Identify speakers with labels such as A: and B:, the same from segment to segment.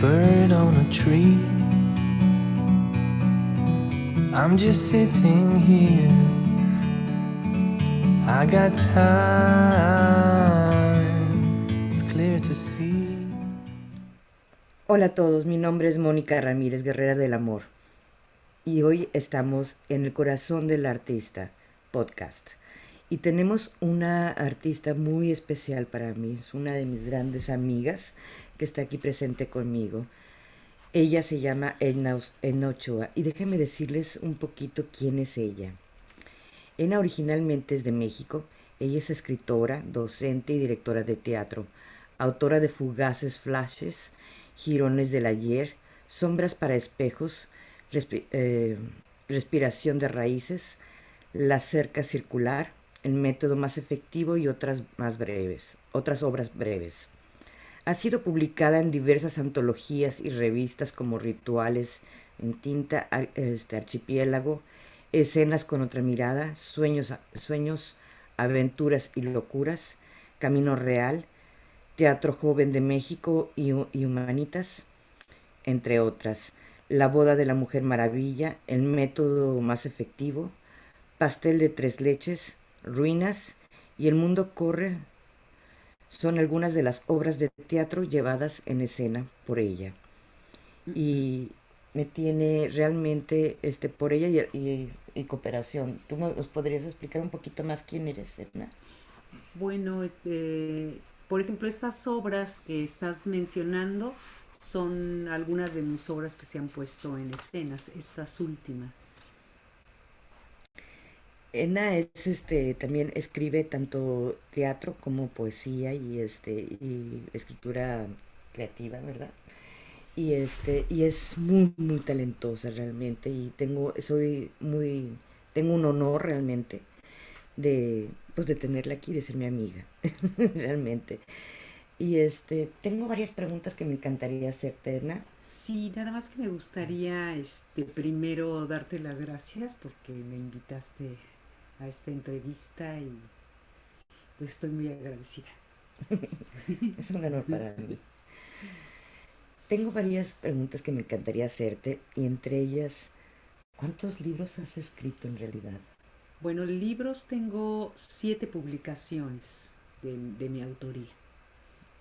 A: bird on a tree. I'm just sitting here. I got time. It's clear to see.
B: Hola a todos, mi nombre es Mónica Ramírez, guerrera del amor. Y hoy estamos en el corazón del artista, podcast. Y tenemos una artista muy especial para mí, es una de mis grandes amigas que está aquí presente conmigo. Ella se llama Edna Ochoa y déjenme decirles un poquito quién es ella. Edna originalmente es de México. Ella es escritora, docente y directora de teatro, autora de Fugaces Flashes, Jirones del Ayer, Sombras para Espejos, Respiración de Raíces, La Cerca Circular, El Método Más Efectivo y otras obras breves. Ha sido publicada en diversas antologías y revistas como Rituales en Tinta, Archipiélago, Escenas con otra mirada, Sueños, Aventuras y Locuras, Camino Real, Teatro Joven de México y Humanitas, entre otras. La boda de la Mujer Maravilla, El método más efectivo, Pastel de tres leches, Ruinas y El mundo corre son algunas de las obras de teatro llevadas en escena por ella. Y me tiene realmente por ella y cooperación. ¿Tú nos podrías explicar un poquito más quién eres, Edna?
C: Bueno, por ejemplo, estas obras que estás mencionando son algunas de mis obras que se han puesto en escenas, estas últimas.
B: Edna es también escribe tanto teatro como poesía y escritura creativa, ¿verdad? Y es muy talentosa realmente y tengo un honor realmente de tenerla aquí, de ser mi amiga, realmente. Y tengo varias preguntas que me encantaría hacerte, Edna.
C: Sí, nada más que me gustaría primero darte las gracias porque me invitaste a esta entrevista y pues estoy muy agradecida.
B: Es un honor para mí. Tengo varias preguntas que me encantaría hacerte y entre ellas, ¿cuántos libros has escrito en realidad?
C: Bueno, libros tengo 7 publicaciones de mi autoría.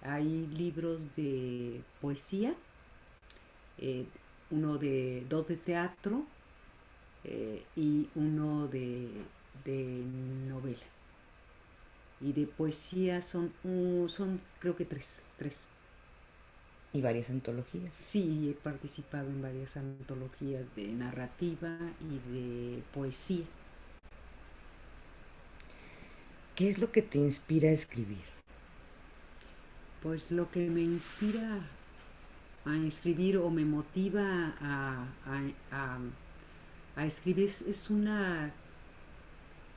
C: Hay libros de poesía, eh, dos de teatro y uno de novela. Y de poesía son creo que tres.
B: Y varias antologías.
C: Sí, he participado en varias antologías de narrativa y de poesía.
B: ¿Qué es lo que te inspira a escribir?
C: Pues lo que me inspira a escribir o me motiva a escribir es una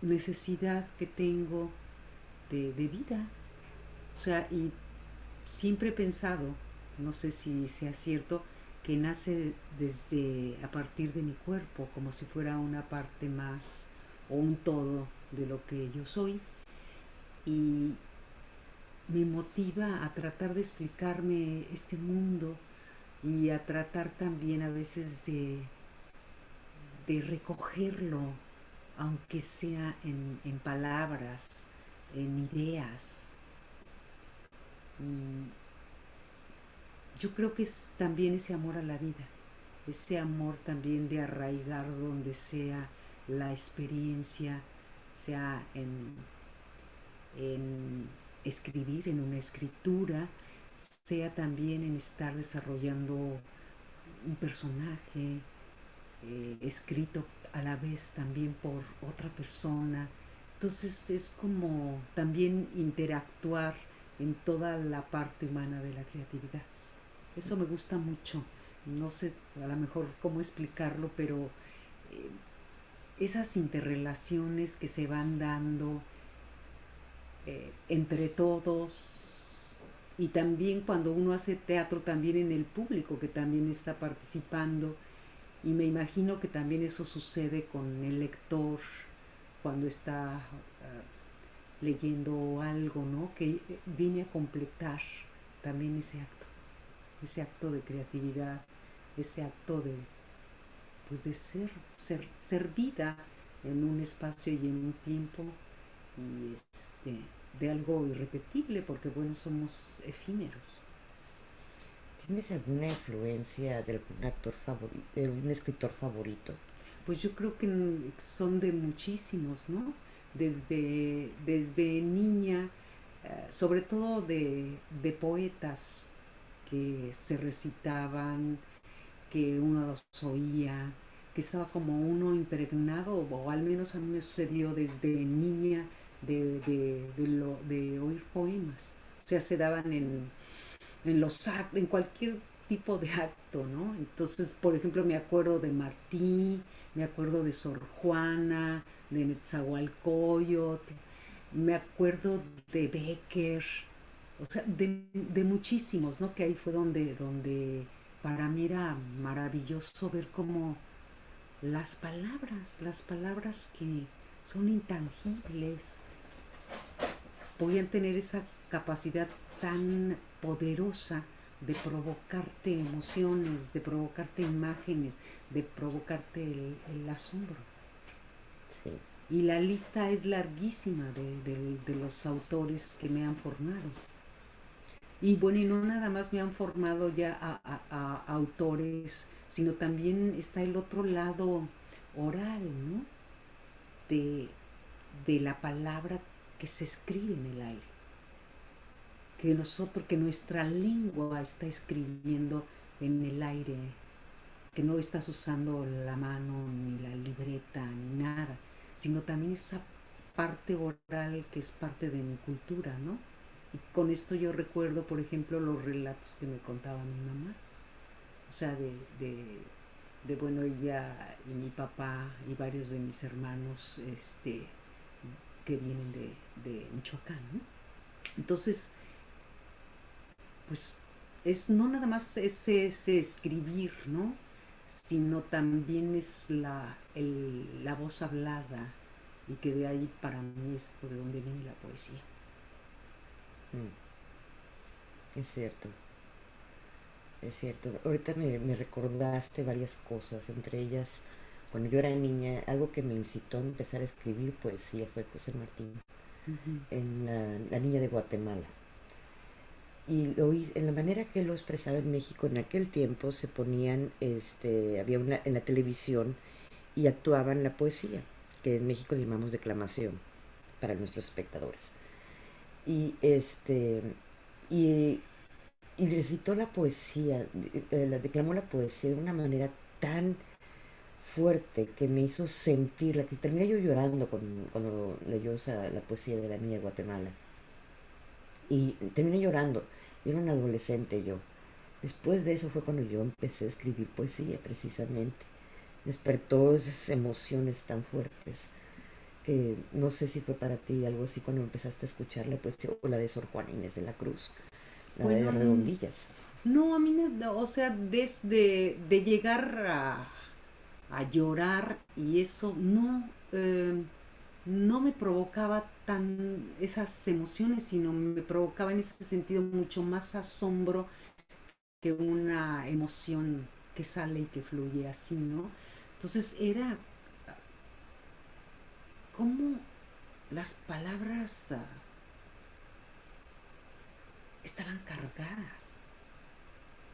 C: necesidad que tengo de vida. O sea, y siempre he pensado, no sé si sea cierto, que nace desde a partir de mi cuerpo, como si fuera una parte más o un todo de lo que yo soy. Y me motiva a tratar de explicarme este mundo y a tratar también a veces de recogerlo, aunque sea en palabras, en ideas. Y yo creo que es también ese amor a la vida, ese amor también de arraigar donde sea la experiencia, sea en escribir, en una escritura, sea también en estar desarrollando un personaje escrito a la vez también por otra persona. Entonces es como también interactuar en toda la parte humana de la creatividad. Eso me gusta mucho. No sé a lo mejor cómo explicarlo, pero eh, esas interrelaciones que se van dando entre todos y también cuando uno hace teatro también en el público que también está participando y me imagino que también eso sucede con el lector cuando está leyendo algo, ¿no? Que viene a completar también ese acto. ese acto de creatividad, ese acto de, pues de ser vida en un espacio y en un tiempo y de algo irrepetible, porque bueno, somos efímeros.
B: ¿Tienes alguna influencia de algún actor favorito, de un escritor favorito?
C: Pues yo creo que son de muchísimos, ¿no? Desde niña, sobre todo de poetas que se recitaban, que uno los oía, que estaba como uno impregnado, o al menos a mí me sucedió desde niña de oír poemas. O sea, se daban en los actos, en cualquier tipo de acto, ¿no? Entonces, por ejemplo, me acuerdo de Martí, me acuerdo de Sor Juana, de Netzahualcóyotl, me acuerdo de Becker, o sea, de muchísimos, ¿no? Que ahí fue donde para mí era maravilloso ver cómo las palabras que son intangibles, podían tener esa capacidad tan poderosa de provocarte emociones, de provocarte imágenes, de provocarte el asombro.
B: Sí.
C: Y la lista es larguísima de los autores que me han formado. Y bueno, y no nada más me han formado ya a autores, sino también está el otro lado oral, ¿no? De, de la palabra que se escribe en el aire. Que nuestra lengua está escribiendo en el aire, que no estás usando la mano, ni la libreta, ni nada, sino también esa parte oral que es parte de mi cultura, ¿no? Y con esto yo recuerdo, por ejemplo, los relatos que me contaba mi mamá, o sea, bueno, ella y mi papá y varios de mis hermanos, que vienen de Michoacán, ¿no? Entonces, pues es no nada más ese escribir, ¿no? Sino también es la voz hablada y que de ahí para mí esto de donde viene la poesía.
B: Es cierto, es cierto. Ahorita me recordaste varias cosas, entre ellas, cuando yo era niña, algo que me incitó a empezar a escribir poesía fue José Martín,
C: Uh-huh.
B: en La Niña de Guatemala. Y en la manera que lo expresaba en México en aquel tiempo se ponían, había una en la televisión y actuaban la poesía, que en México le llamamos declamación para nuestros espectadores. Y y, y recitó la poesía, declamó la poesía de una manera tan fuerte que me hizo sentirla, que terminé yo llorando cuando leyó la poesía de La Niña de Guatemala. Y terminé llorando. Yo era un adolescente yo. Después de eso fue cuando yo empecé a escribir poesía, precisamente. Despertó esas emociones tan fuertes que no sé si fue para ti algo así cuando empezaste a escuchar la poesía o la de Sor Juana Inés de la Cruz, la de
C: Bueno,
B: Redondillas.
C: no, a mí, no, o sea, desde de llegar a llorar y eso, no, no me provocaba tan esas emociones, sino me provocaba en ese sentido mucho más asombro que una emoción que sale y que fluye así, ¿no? Entonces era como las palabras estaban cargadas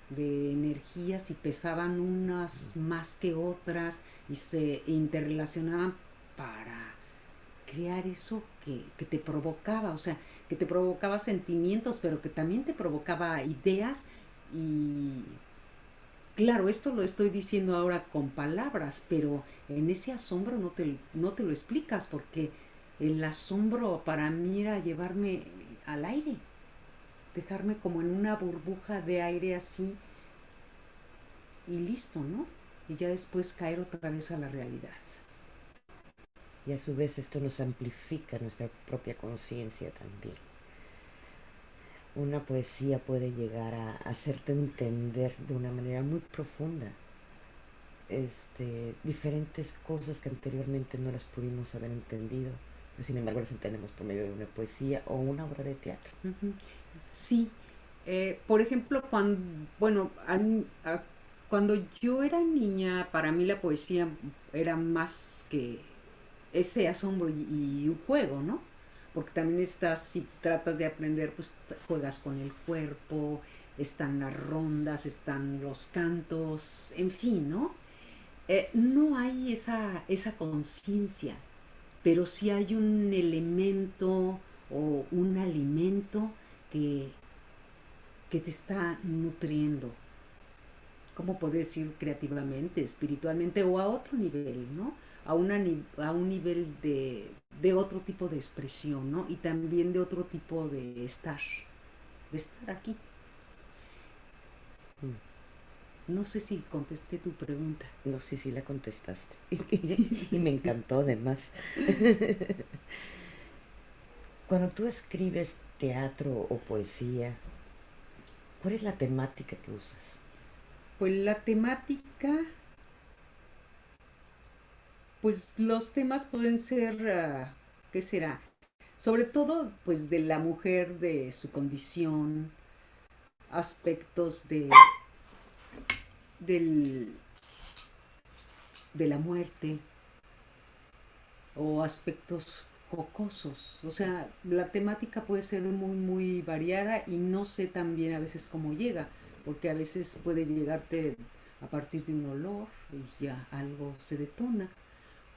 C: de energías y pesaban unas más que otras y se interrelacionaban para crear eso que te provocaba, o sea, que te provocaba sentimientos, pero que también te provocaba ideas y claro, esto lo estoy diciendo ahora con palabras, pero en ese asombro no te lo explicas porque el asombro para mí era llevarme al aire, dejarme como en una burbuja de aire así y listo, ¿no? Y ya después caer otra vez a la realidad.
B: Y a su vez esto nos amplifica nuestra propia conciencia también. Una poesía puede llegar a hacerte entender de una manera muy profunda diferentes cosas que anteriormente no las pudimos haber entendido, pero sin embargo las entendemos por medio de una poesía o una obra de teatro.
C: Uh -huh. Sí, Por ejemplo, cuando yo era niña, para mí la poesía era más que ese asombro y un juego, ¿no? Porque también estás, si tratas de aprender, pues juegas con el cuerpo, están las rondas, están los cantos, en fin, ¿no? No hay esa conciencia, pero sí hay un elemento o un alimento que, que te está nutriendo. ¿Cómo puedo decir creativamente, espiritualmente o a otro nivel, ¿no? A un nivel de otro tipo de expresión, ¿no? Y también de otro tipo de estar aquí. No sé si contesté tu pregunta.
B: No sé si la contestaste. Y me encantó además. Cuando tú escribes teatro o poesía, ¿cuál es la temática que usas?
C: Pues la temática, pues los temas pueden ser, ¿qué será? Sobre todo, pues de la mujer, de su condición, aspectos del, de la muerte o aspectos jocosos. O sea, la temática puede ser muy, muy variada y no sé también a veces cómo llega, porque a veces puede llegarte a partir de un olor y ya algo se detona,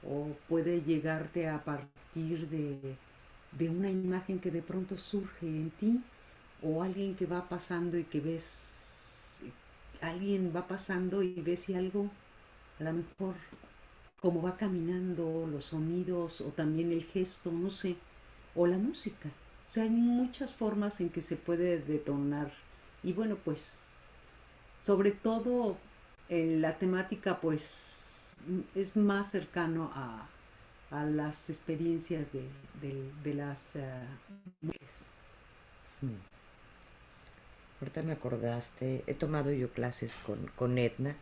C: o puede llegarte a partir de una imagen que de pronto surge en ti, o alguien que va pasando y que ves, alguien va pasando y ves si algo a lo mejor cómo va caminando, los sonidos o también el gesto, no sé, o la música. O sea, hay muchas formas en que se puede detonar. Y bueno, pues sobre todo la temática pues es más cercano a las experiencias de las mujeres.
B: Mm. Ahorita me acordaste, he tomado yo clases con Edna,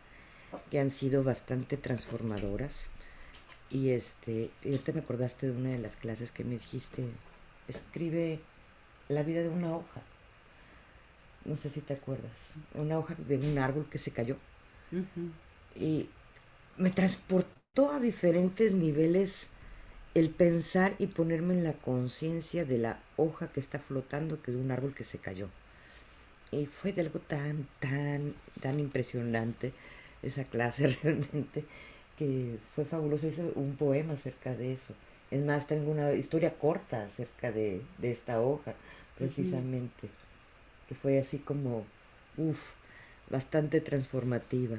B: que han sido bastante transformadoras. Y ahorita me acordaste de una de las clases que me dijiste, escribe la vida de una hoja. No sé si te acuerdas. Una hoja de un árbol que se cayó.
C: Ujú.
B: Y me transportó a diferentes niveles el pensar y ponerme en la conciencia de la hoja que está flotando, que es un árbol que se cayó. Y fue de algo tan impresionante esa clase realmente, que fue fabuloso. Hice un poema acerca de eso. Es más, tengo una historia corta acerca de esta hoja,
C: Ujú.
B: precisamente, que fue así como, uff, bastante transformativa.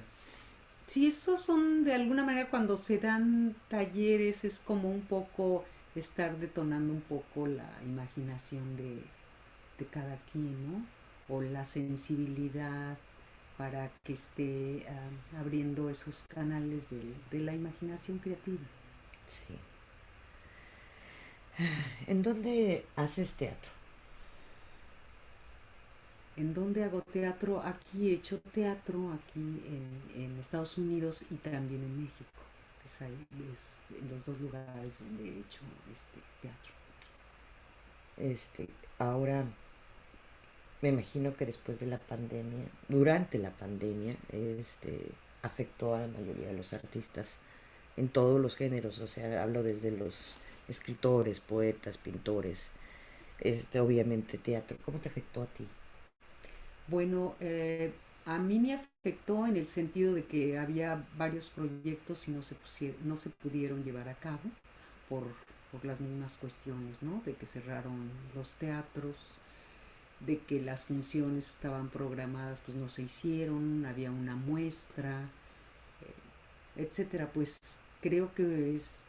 C: Sí, esos son de alguna manera cuando se dan talleres, es como un poco estar detonando un poco la imaginación de cada quien, ¿no? O la sensibilidad para que esté abriendo esos canales de la imaginación creativa.
B: Sí. ¿En dónde haces teatro?
C: ¿En dónde hago teatro? Aquí he hecho teatro, aquí en Estados Unidos y también en México. Es en los dos lugares donde he hecho este teatro.
B: Este, ahora me imagino que después de la pandemia, durante la pandemia, afectó a la mayoría de los artistas en todos los géneros. O sea, hablo desde los escritores, poetas, pintores, obviamente teatro. ¿Cómo te afectó a ti?
C: Bueno, a mí me afectó en el sentido de que había varios proyectos y no se pudieron llevar a cabo por, por las mismas cuestiones, ¿no? De que cerraron los teatros, de que las funciones estaban programadas, pues no se hicieron, había una muestra, etcétera. Pues creo que es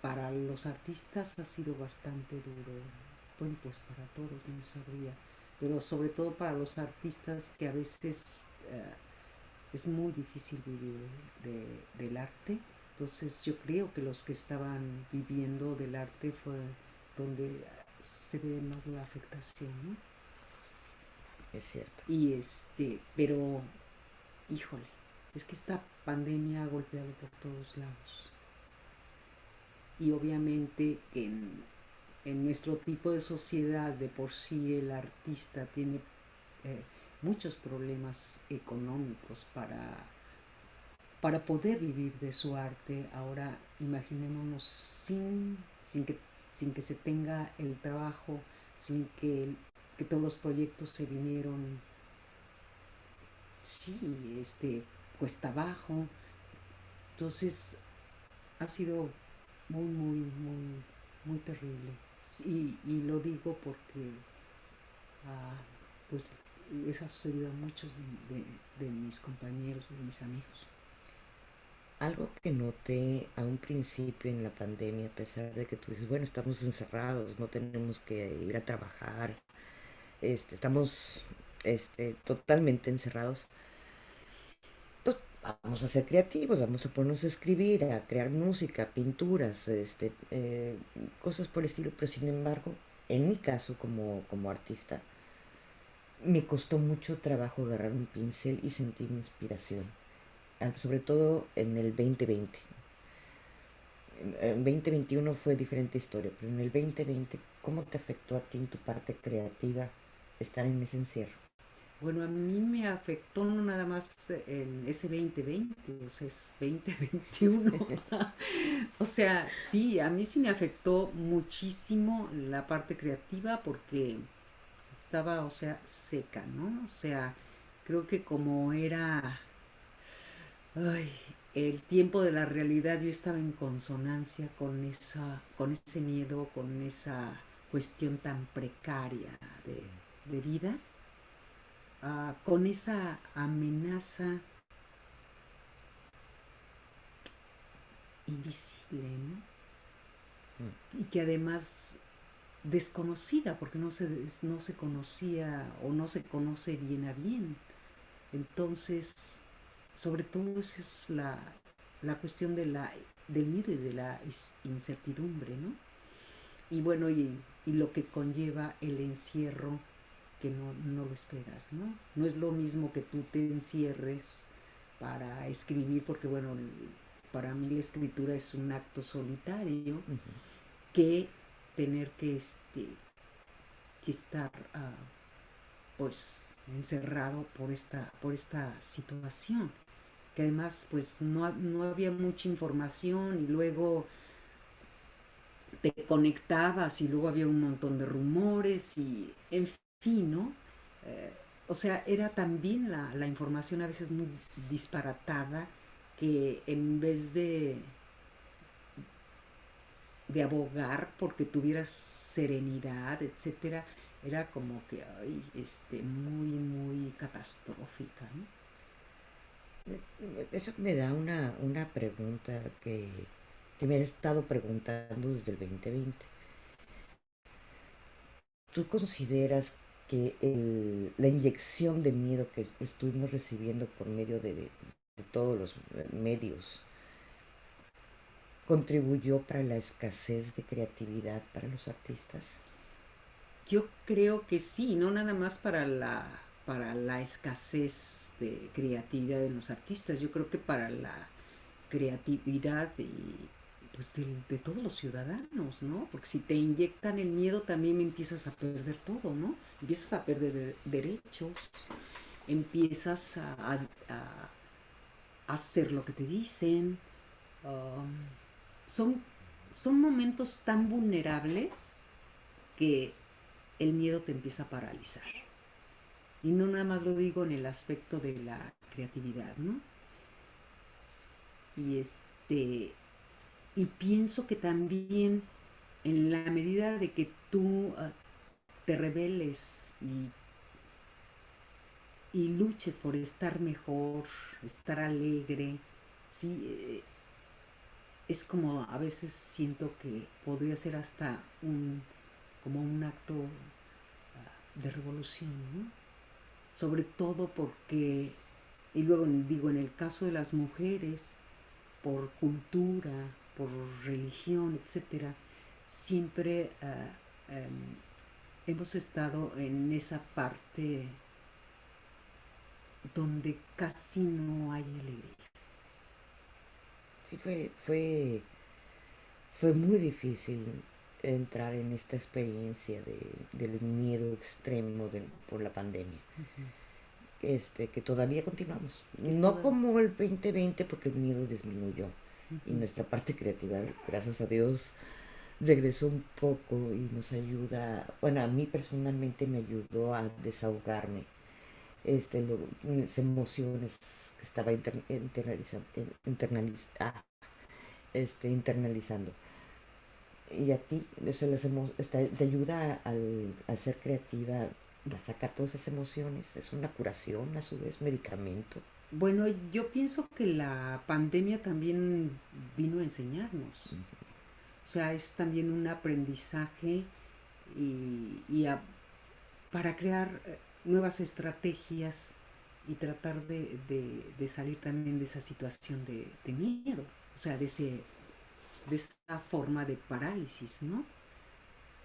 C: para los artistas ha sido bastante duro. Bueno, pues para todos, no sabría, pero sobre todo para los artistas que a veces es muy difícil vivir del arte. Entonces yo creo que los que estaban viviendo del arte fue donde se ve más la afectación, ¿no?
B: Es cierto.
C: Y pero híjole, es que esta pandemia ha golpeado por todos lados. Y obviamente que en nuestro tipo de sociedad de por sí el artista tiene muchos problemas económicos para poder vivir de su arte. Ahora imaginémonos sin que se tenga el trabajo, sin que todos los proyectos se vinieron, sí, cuesta abajo. Entonces ha sido muy terrible. Y lo digo porque ah, pues les ha sucedido a muchos de mis compañeros, de mis amigos.
B: Algo que noté a un principio en la pandemia, a pesar de que tú dices, bueno, estamos encerrados, no tenemos que ir a trabajar, estamos totalmente encerrados, pues vamos a ser creativos, vamos a ponernos a escribir, a crear música, pinturas, cosas por el estilo, pero sin embargo, en mi caso como artista, me costó mucho trabajo agarrar un pincel y sentir inspiración, sobre todo en el 2020. En 2021 fue diferente historia, pero en el 2020, ¿cómo te afectó a ti en tu parte creativa estar en ese encierro?
C: Bueno, a mí me afectó no nada más en ese 2020, o sea, es 2021. O sea, sí, a mí sí me afectó muchísimo la parte creativa porque estaba, o sea, seca, ¿no? O sea, creo que como era, ay, el tiempo de la realidad, yo estaba en consonancia con ese miedo, con esa cuestión tan precaria de vida, con esa amenaza invisible, ¿no?
B: Mm.
C: Y que además desconocida, porque no se conocía o no se conoce bien a bien. Entonces, sobre todo esa es la cuestión del miedo y de la incertidumbre, ¿no? Y bueno, y lo que conlleva el encierro, que no lo esperas, ¿no? No es lo mismo que tú te encierres para escribir, porque bueno, para mí la escritura es un acto solitario,
B: Ujú.
C: que tener que estar pues encerrado por esta situación, que además pues no había mucha información y luego te conectabas y luego había un montón de rumores y en fin, ¿no? Eh, o sea, era también la información a veces muy disparatada, que en vez de abogar porque tuvieras serenidad, etcétera, era como que ay, muy catastrófica, ¿no?
B: Eso me da una pregunta que me he estado preguntando desde el 2020. ¿Tú consideras que la inyección de miedo que estuvimos recibiendo por medio de todos los medios contribuyó para la escasez de creatividad para los artistas?
C: Yo creo que sí, no nada más para la escasez de creatividad de los artistas, yo creo que para la creatividad pues de todos los ciudadanos, ¿no? Porque si te inyectan el miedo también empiezas a perder todo, ¿no? Empiezas a perder derechos, empiezas a hacer lo que te dicen. um, son, son momentos tan vulnerables que el miedo te empieza a paralizar. Y no nada más lo digo en el aspecto de la creatividad, ¿no? Y y pienso que también en la medida de que tú te rebeles y luches por estar mejor, estar alegre, sí, es como a veces siento que podría ser hasta como un acto de revolución, ¿no? Sobre todo porque, y luego digo, en el caso de las mujeres, por cultura, por religión, etcétera, siempre hemos estado en esa parte donde casi no hay alegría.
B: Sí, fue muy difícil. entrar en esta experiencia del miedo extremo por la pandemia. Que todavía continuamos. No como el 2020, porque el miedo disminuyó y nuestra parte creativa, gracias a Dios, regresó un poco y nos ayuda, bueno, a mí personalmente me ayudó a desahogarme mis emociones que estaba internalizando. Y a ti, o sea, te ayuda al ser creativa a sacar todas esas emociones. Es una curación, a su vez, medicamento.
C: Bueno, yo pienso que la pandemia también vino a enseñarnos. O sea, es también un aprendizaje para crear nuevas estrategias y tratar de salir también de esa situación de miedo. O sea, de esa forma de parálisis, ¿no?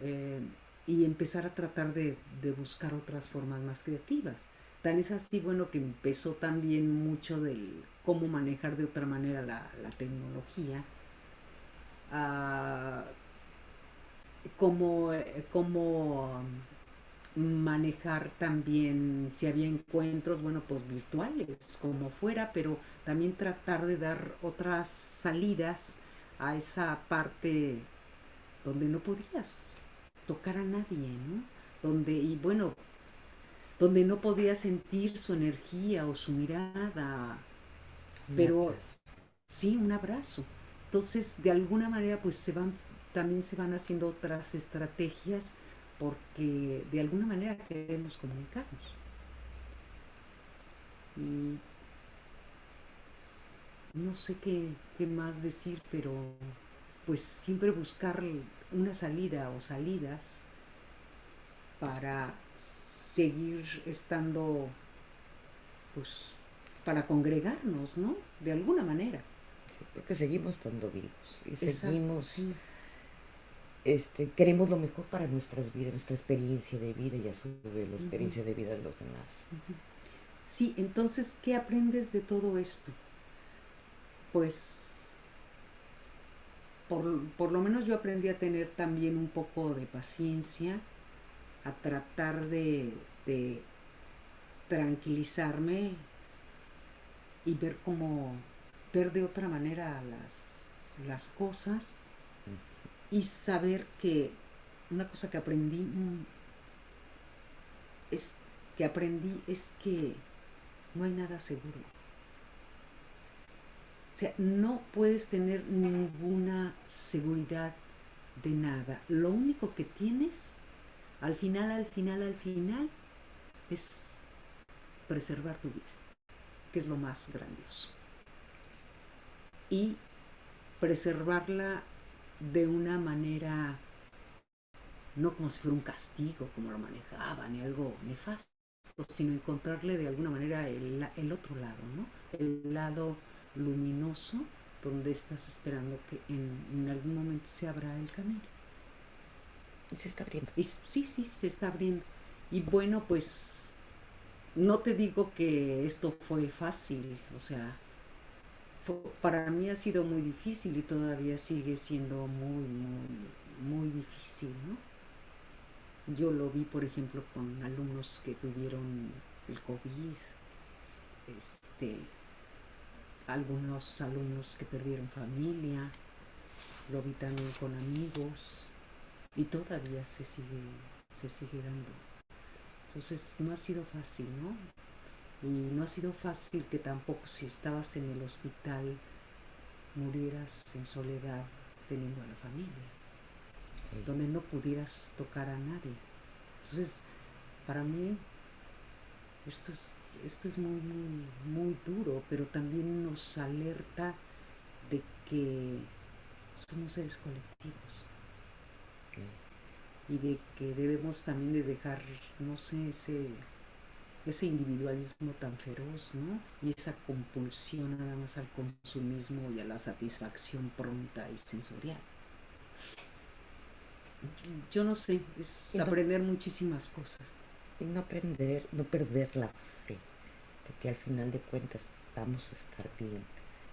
C: Eh, y empezar a tratar de buscar otras formas más creativas. Tan es así, bueno, que empezó también mucho del cómo manejar de otra manera la tecnología, ah, cómo manejar también, si había encuentros, bueno, pues virtuales, como fuera, pero también tratar de dar otras salidas a esa parte donde no podías tocar a nadie, ¿no? Y bueno, donde no podías sentir su energía o su mirada,
B: Un
C: pero
B: abrazo.
C: sí, un abrazo. Entonces, de alguna manera, pues también se van haciendo otras estrategias porque de alguna manera queremos comunicarnos. Y no sé qué más decir, pero pues siempre buscar una salida o salidas para seguir estando, pues, para congregarnos, ¿no? De alguna manera.
B: Sí, porque seguimos estando vivos y
C: Exacto,
B: seguimos,
C: sí.
B: queremos lo mejor para nuestras vidas, nuestra experiencia de vida y a su vez la
C: Uh-huh.
B: experiencia de vida de los demás.
C: Uh-huh. Sí, entonces, ¿qué aprendes de todo esto? Pues, por lo menos yo aprendí a tener también un poco de paciencia, a tratar de tranquilizarme y ver de otra manera las cosas y saber que una cosa que es es que no hay nada seguro. O sea, no puedes tener ninguna seguridad de nada. Lo único que tienes, al final, es preservar tu vida, que es lo más grandioso. Y preservarla de una manera, no como si fuera un castigo, como lo manejaban, ni algo nefasto, sino encontrarle de alguna manera el otro lado, ¿no? El lado luminoso donde estás esperando que en algún momento se abra el camino.
B: Y se está abriendo.
C: Y sí, sí, se está abriendo. Y bueno, pues no te digo que esto fue fácil, o sea, para mí ha sido muy difícil y todavía sigue siendo muy difícil, ¿no? Yo lo vi, por ejemplo, con alumnos que tuvieron el COVID, este, algunos alumnos que perdieron familia, lo vi también con amigos y todavía se sigue dando. Entonces no ha sido fácil, ¿no? Y no ha sido fácil que tampoco si estabas en el hospital murieras en soledad teniendo a la familia, donde no pudieras tocar a nadie. Entonces, para mí, esto es muy duro, pero también nos alerta de que somos seres colectivos y de que debemos también de dejar, no sé, ese individualismo tan feroz, ¿no? Y esa compulsión nada más al consumismo y a la satisfacción pronta y sensorial. Yo no sé, es
B: Y no,
C: aprender muchísimas cosas.
B: y no perder la fe de que al final de cuentas vamos a estar bien.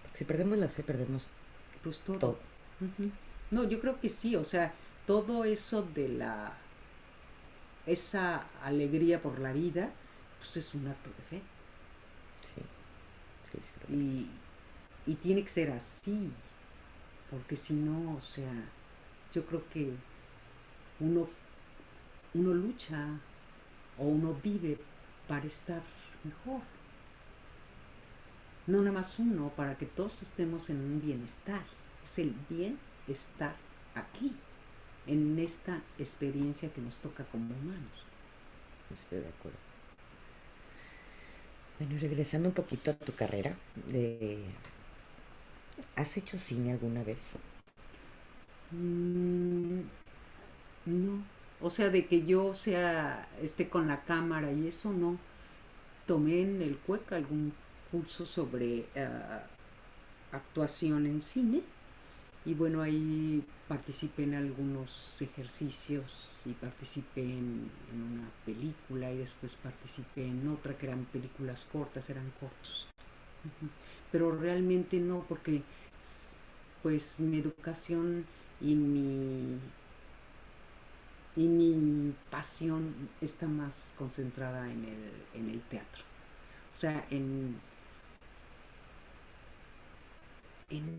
B: Porque si perdemos la fe, perdemos
C: Pues todo.
B: todo.
C: Uh-huh. No, yo creo que sí, o sea, todo eso esa alegría por la vida, pues es un acto de fe.
B: Sí, sí, sí lo es.
C: Y tiene que ser así, porque si no, o sea, yo creo que uno, uno lucha o uno vive para estar mejor. No nada más uno, para que todos estemos en un bienestar. Es el bienestar aquí, en esta experiencia que nos toca como humanos.
B: Estoy de acuerdo. Bueno, regresando un poquito a tu carrera, ¿has hecho cine alguna vez?
C: Mm, no. O sea, de que yo esté con la cámara y eso no. Tomé en el CUEC algún curso sobre actuación en cine. Y bueno, ahí participé en algunos ejercicios y participé en una película y después participé en otra que eran películas cortas, eran cortos. Pero realmente no, porque pues mi educación y mi pasión está más concentrada en el teatro. O sea, en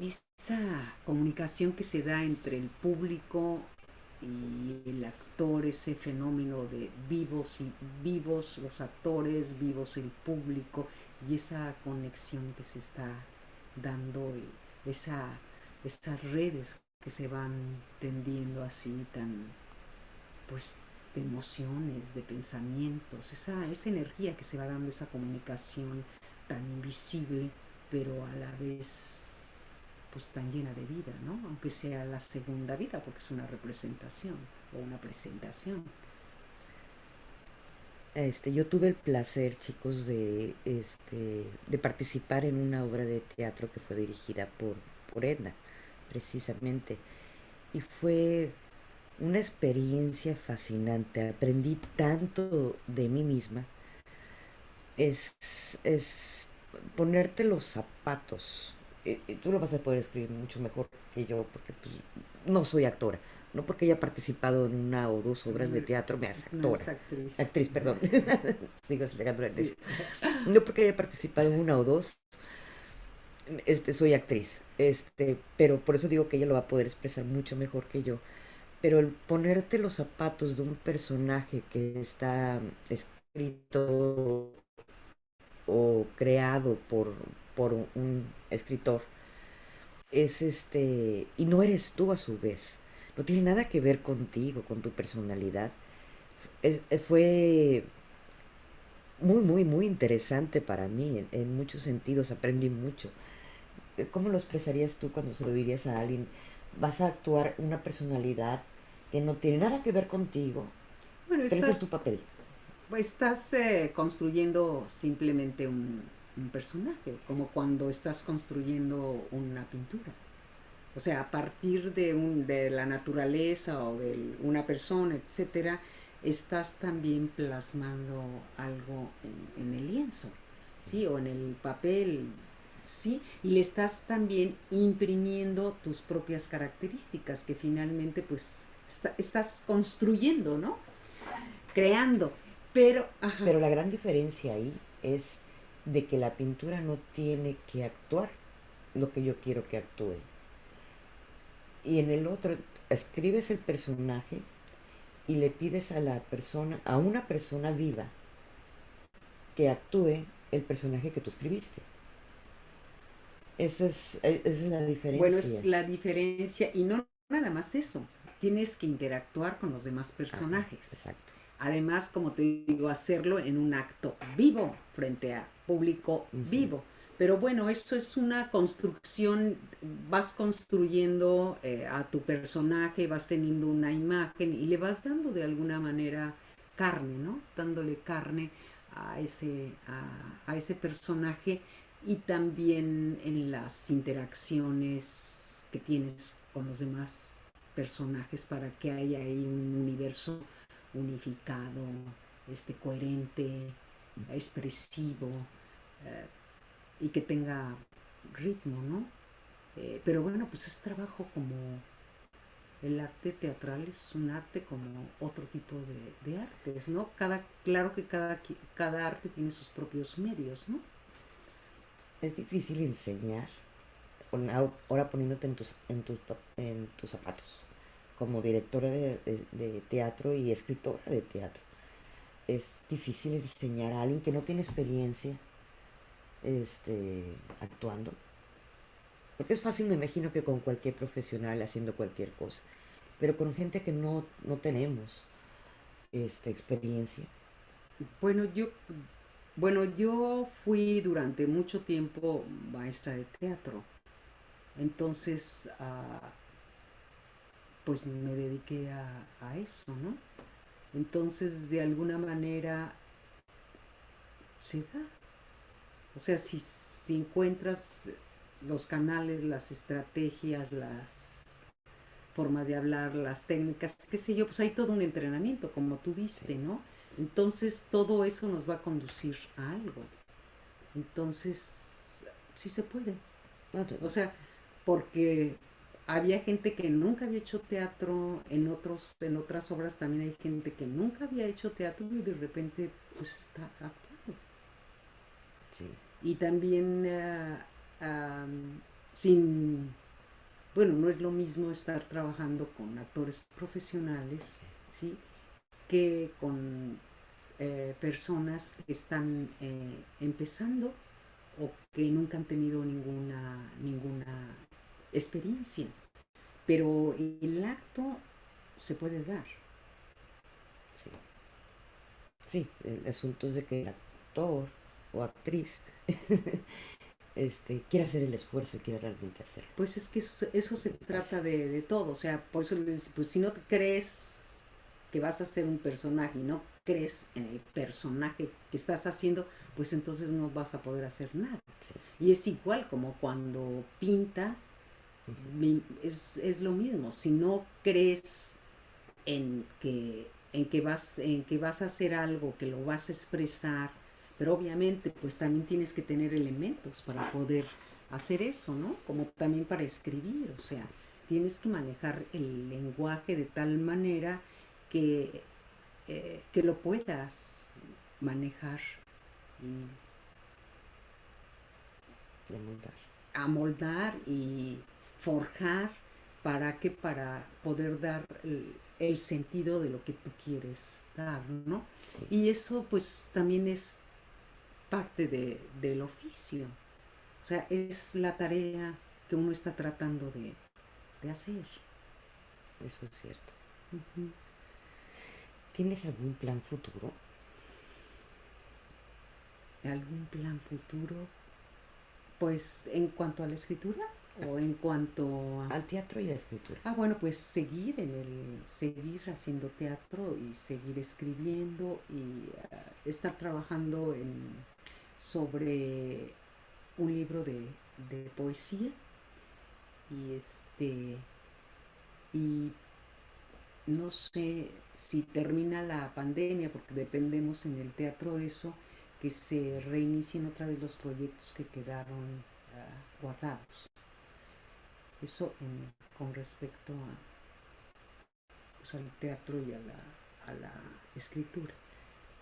C: esa comunicación que se da entre el público y el actor, ese fenómeno de vivos los actores, vivos el público y esa conexión que se está dando y esas redes que se van tendiendo así tan pues de emociones, de pensamientos, esa energía que se va dando, esa comunicación tan invisible, pero a la vez pues tan llena de vida, ¿no? Aunque sea la segunda vida, porque es una representación o una presentación.
B: Yo tuve el placer, chicos, de participar en una obra de teatro que fue dirigida por Edna, precisamente. Y fue una experiencia fascinante. Aprendí tanto de mí misma. Es ponerte los zapatos. Tú lo vas a poder escribir mucho mejor que yo, porque pues, no soy actora. No porque haya participado en una o dos obras de teatro me hace
C: No
B: actora.
C: es actriz.
B: Actriz, perdón. Sigo explicando la
C: Sí.
B: iglesia. No porque haya participado en una o dos, soy actriz. Pero por eso digo que ella lo va a poder expresar mucho mejor que yo. Pero el ponerte los zapatos de un personaje que está escrito o creado por un escritor y no eres tú a su vez, no tiene nada que ver contigo, con tu personalidad. Fue muy, muy, muy interesante para mí, en muchos sentidos, aprendí mucho. ¿Cómo lo expresarías tú cuando se lo dirías a alguien? Vas a actuar una personalidad que no tiene nada que ver contigo,
C: Bueno,
B: pero este es tu papel.
C: estás construyendo simplemente un personaje, como cuando estás construyendo una pintura. O sea, a partir de la naturaleza o de una persona, etcétera, estás también plasmando algo en el lienzo, ¿sí? O en el papel, ¿sí? Y le estás también imprimiendo tus propias características, que finalmente, pues, estás construyendo, ¿no? Creando. Pero, ajá,
B: Pero la gran diferencia ahí es de que la pintura no tiene que actuar lo que yo quiero que actúe. Y en el otro, escribes el personaje y le pides a la persona, a una persona viva, que actúe el personaje que tú escribiste. Esa es la
C: bueno,
B: diferencia.
C: es la diferencia. Y no nada más eso. Tienes que interactuar con los demás
B: Ajá,
C: personajes.
B: exacto.
C: Además, como te digo, hacerlo en un acto vivo, frente a público
B: Ujú.
C: vivo. Pero bueno, esto es una construcción, vas construyendo a tu personaje, vas teniendo una imagen y le vas dando de alguna manera carne, ¿no? Dándole carne a ese personaje y también en las interacciones que tienes con los demás personajes para que haya ahí un universo unificado, coherente, expresivo y que tenga ritmo, ¿no? Pero bueno, pues es trabajo como el arte teatral es un arte como otro tipo de artes, ¿no? Claro que cada arte tiene sus propios medios, ¿no?
B: Es difícil enseñar, ahora poniéndote en tus zapatos, como directora de teatro y escritora de teatro. Es difícil enseñar a alguien que no tiene experiencia actuando. Porque es fácil, me imagino, que con cualquier profesional haciendo cualquier cosa. Pero con gente que no tenemos experiencia.
C: Bueno, yo fui durante mucho tiempo maestra de teatro. Entonces, pues me dediqué a eso, ¿no? Entonces, de alguna manera, se da. O sea, si encuentras los canales, las estrategias, las formas de hablar, las técnicas, qué sé yo, pues hay todo un entrenamiento, como tú viste,
B: Sí.
C: ¿no? Entonces, todo eso nos va a conducir a algo. Entonces, sí se puede.
B: No,
C: O sea, porque había gente que nunca había hecho teatro, en otras obras también hay gente que nunca había hecho teatro y de repente pues está actuando.
B: sí,
C: Y también sin, bueno, no es lo mismo estar trabajando con actores profesionales, ¿sí? Que con personas que están empezando o que nunca han tenido ninguna experiencia. Pero el acto se puede dar.
B: sí. Sí, el asunto es de que el actor o actriz quiere hacer el esfuerzo y quiere realmente hacerlo.
C: Pues es que eso se
B: Pasa.
C: trata de todo. O sea, por eso les, pues si no te crees que vas a ser un personaje y no crees en el personaje que estás haciendo, pues entonces no vas a poder hacer nada.
B: Sí.
C: Y es igual como cuando pintas, es lo mismo. Si no crees en que vas a hacer algo, que lo vas a expresar, pero obviamente pues también tienes que tener elementos para poder hacer eso, ¿no? Como también para escribir, o sea, tienes que manejar el lenguaje de tal manera que lo puedas manejar y
B: De montar.
C: amoldar y forjar para poder dar el sentido de lo que tú quieres dar, ¿no?
B: Sí,
C: Y eso pues también es parte del oficio, o sea, es la tarea que uno está tratando de hacer.
B: eso es cierto.
C: Ujú.
B: ¿Tienes algún plan futuro?
C: ¿Algún plan futuro? Pues en cuanto a la escritura o en cuanto a...
B: Al teatro y a la escritura.
C: Bueno, pues seguir haciendo teatro y seguir escribiendo y estar trabajando sobre un libro de poesía y y no sé si termina la pandemia porque dependemos en el teatro de eso, que se reinicien otra vez los proyectos que quedaron guardados. Eso con respecto pues, al teatro y a la escritura.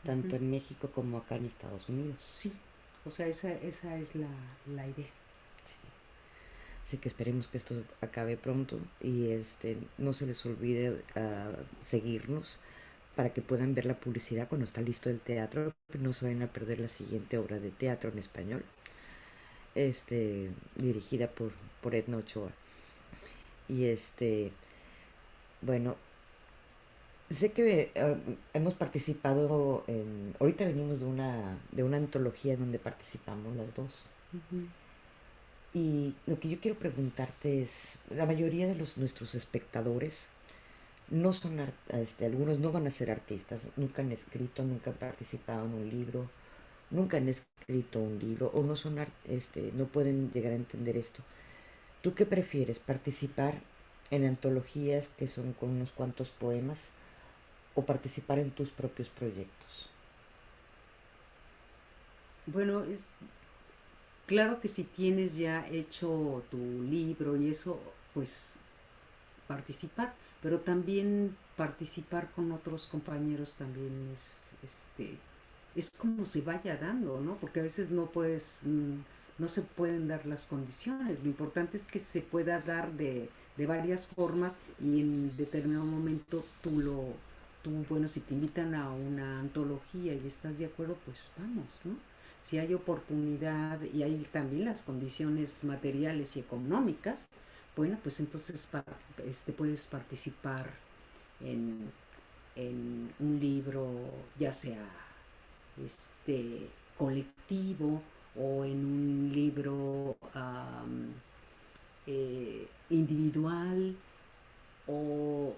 B: Tanto
C: Ujú.
B: en México como acá en Estados Unidos.
C: Sí, o sea, esa es la idea.
B: Sí. Así que esperemos que esto acabe pronto y no se les olvide seguirnos para que puedan ver la publicidad cuando está listo el teatro, no se vayan a perder la siguiente obra de teatro en español, dirigida por Edna Ochoa. Y bueno, sé que hemos participado ahorita venimos de una antología donde participamos las dos.
C: Ujú.
B: Y lo que yo quiero preguntarte es, la mayoría de nuestros espectadores no son, algunos no van a ser artistas, nunca han escrito, nunca han participado en un libro, nunca han escrito un libro o no son, no pueden llegar a entender esto. ¿Tú qué prefieres? ¿Participar en antologías que son con unos cuantos poemas o participar en tus propios proyectos?
C: Bueno, es claro que si tienes ya hecho tu libro y eso, pues participar. pero también participar con otros compañeros también es como se vaya dando, ¿no? Porque a veces no se pueden dar las condiciones. Lo importante es que se pueda dar de varias formas y en determinado momento bueno, si te invitan a una antología y estás de acuerdo, pues vamos, ¿no? Si hay oportunidad y hay también las condiciones materiales y económicas, bueno, pues entonces puedes participar en, en un libro, ya sea colectivo o en un libro individual o,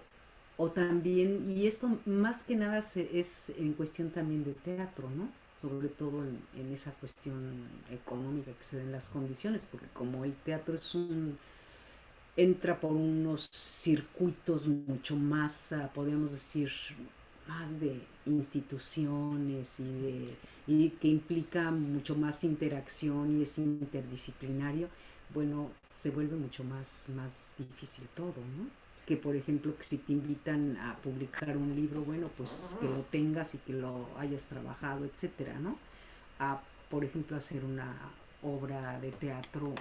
C: o también, y esto más que nada es en cuestión también de teatro, ¿no? Sobre todo en esa cuestión económica que se den las condiciones, porque como el teatro entra por unos circuitos mucho más, podríamos decir, más de instituciones y que implica mucho más interacción y es interdisciplinario, bueno, se vuelve mucho más difícil todo, ¿no? Que por ejemplo, que si te invitan a publicar un libro, bueno, pues que lo tengas y que lo hayas trabajado, etcétera, ¿no? A, por ejemplo, hacer una obra de teatro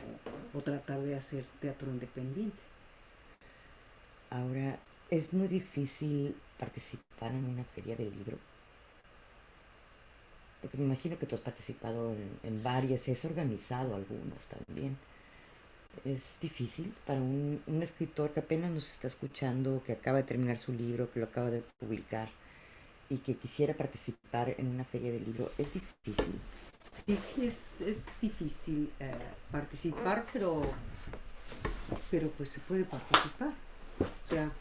C: o tratar de hacer teatro independiente.
B: Ahora, es muy difícil participar en una feria de libro. Porque me imagino que tú has participado en varias, has organizado algunas también. Es difícil para un escritor que apenas nos está escuchando, que acaba de terminar su libro, que lo acaba de publicar y que quisiera participar en una feria de libro. Es difícil.
C: Sí, es difícil participar, pero pues se puede participar. O sea,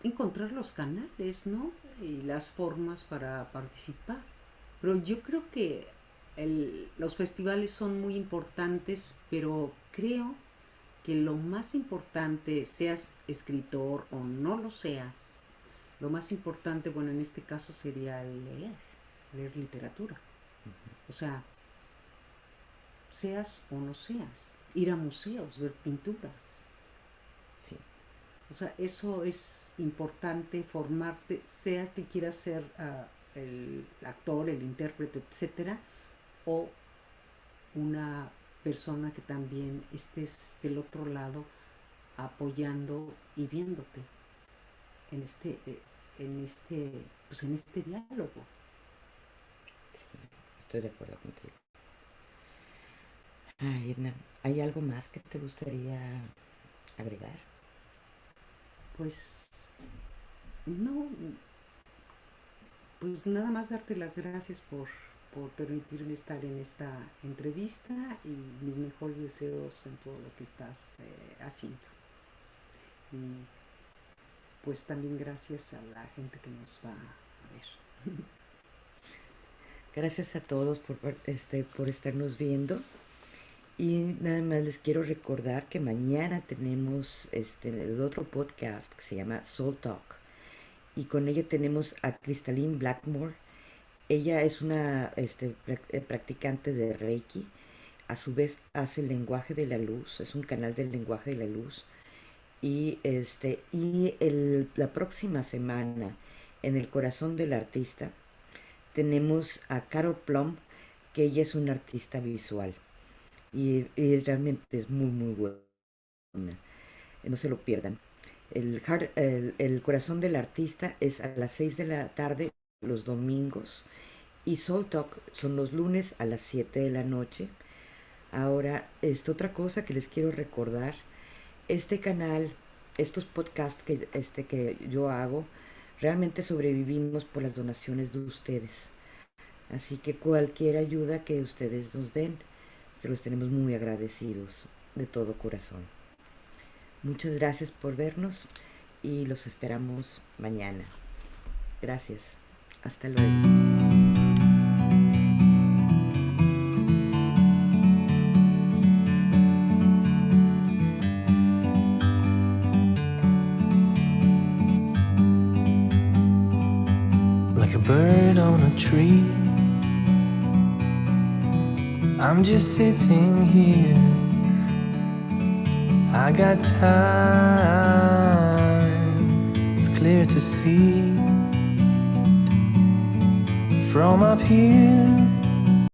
C: encontrar los canales, ¿no? Y las formas para participar. Pero yo creo que los festivales son muy importantes, pero creo que lo más importante, seas escritor o no lo seas, lo más importante, bueno, en este caso sería leer literatura. O sea, seas o no seas, ir a museos, ver pintura.
B: Sí.
C: O sea, eso es importante, formarte, sea que quieras ser el actor, el intérprete, etcétera, o una persona que también estés del otro lado apoyando y viéndote en este diálogo.
B: Sí, estoy de acuerdo contigo. Ay, Edna, ¿hay algo más que te gustaría agregar?
C: Pues no, pues nada más darte las gracias por permitirme estar en esta entrevista y mis mejores deseos en todo lo que estás haciendo. Y pues también gracias a la gente que nos va a ver.
B: Gracias a todos por estarnos viendo. Y nada más les quiero recordar que mañana tenemos el otro podcast que se llama Soul Talk. Y con ella tenemos a Crystalline Blackmore. Ella es una practicante de Reiki. A su vez hace el lenguaje de la luz. Es un canal del lenguaje de la luz. Y la próxima semana, en el corazón del artista, tenemos a Carol Plum, que ella es una artista visual. Y realmente es muy, muy buena. No se lo pierdan. El corazón del artista es a las 6 de la tarde los domingos. Y Soul Talk son los lunes a las 7 de la noche. Ahora, otra cosa que les quiero recordar. Este canal, estos podcasts que yo hago, realmente sobrevivimos por las donaciones de ustedes. Así que cualquier ayuda que ustedes nos den, se los tenemos muy agradecidos de todo corazón. Muchas gracias por vernos y los esperamos mañana. Gracias. Hasta luego.
A: Like a bird on a tree, I'm just sitting here I got time, it's clear to see. From up here